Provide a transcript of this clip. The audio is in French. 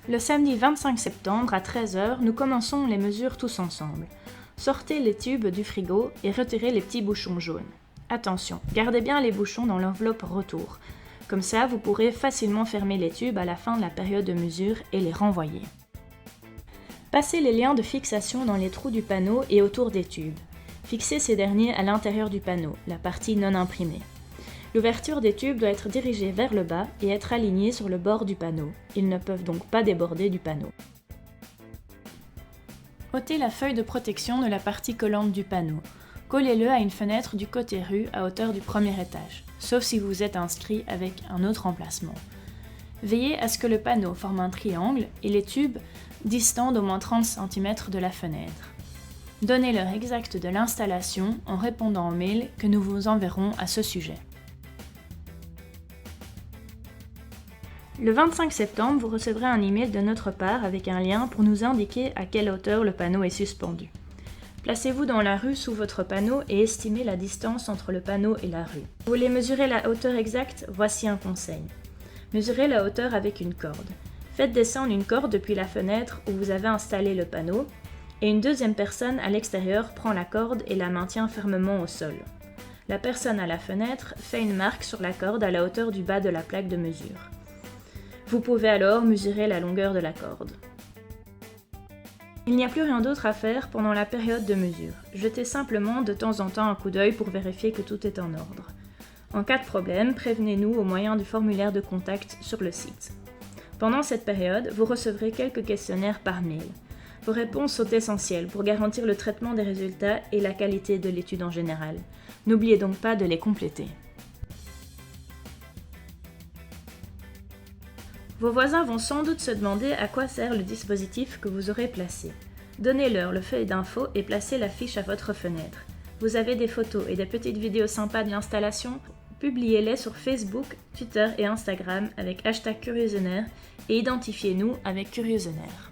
Le samedi 25 septembre à 13 h, nous commençons les mesures tous ensemble. Sortez les tubes du frigo et retirez les petits bouchons jaunes. Attention, gardez bien les bouchons dans l'enveloppe retour. Comme ça, vous pourrez facilement fermer les tubes à la fin de la période de mesure et les renvoyer. Passez les liens de fixation dans les trous du panneau et autour des tubes. Fixez ces derniers à l'intérieur du panneau, la partie non imprimée. L'ouverture des tubes doit être dirigée vers le bas et être alignée sur le bord du panneau. Ils ne peuvent donc pas déborder du panneau. Ôtez la feuille de protection de la partie collante du panneau. Collez-le à une fenêtre du côté rue à hauteur du premier étage, sauf si vous êtes inscrit avec un autre emplacement. Veillez à ce que le panneau forme un triangle et les tubes distants d'au moins 30 cm de la fenêtre. Donnez l'heure exacte de l'installation en répondant au mail que nous vous enverrons à ce sujet. Le 25 septembre, vous recevrez un email de notre part avec un lien pour nous indiquer à quelle hauteur le panneau est suspendu. Placez-vous dans la rue sous votre panneau et estimez la distance entre le panneau et la rue. Vous voulez mesurer la hauteur exacte? Voici un conseil. Mesurez la hauteur avec une corde. Faites descendre une corde depuis la fenêtre où vous avez installé le panneau et une deuxième personne à l'extérieur prend la corde et la maintient fermement au sol. La personne à la fenêtre fait une marque sur la corde à la hauteur du bas de la plaque de mesure. Vous pouvez alors mesurer la longueur de la corde. Il n'y a plus rien d'autre à faire pendant la période de mesure. Jetez simplement de temps en temps un coup d'œil pour vérifier que tout est en ordre. En cas de problème, prévenez-nous au moyen du formulaire de contact sur le site. Pendant cette période, vous recevrez quelques questionnaires par mail. Vos réponses sont essentielles pour garantir le traitement des résultats et la qualité de l'étude en général. N'oubliez donc pas de les compléter. Vos voisins vont sans doute se demander à quoi sert le dispositif que vous aurez placé. Donnez-leur le feuille d'info et placez la fiche à votre fenêtre. Vous avez des photos et des petites vidéos sympas de l'installation? Publiez-les sur Facebook, Twitter et Instagram avec #Curiosenaire et identifiez-nous avec Curiosenaire.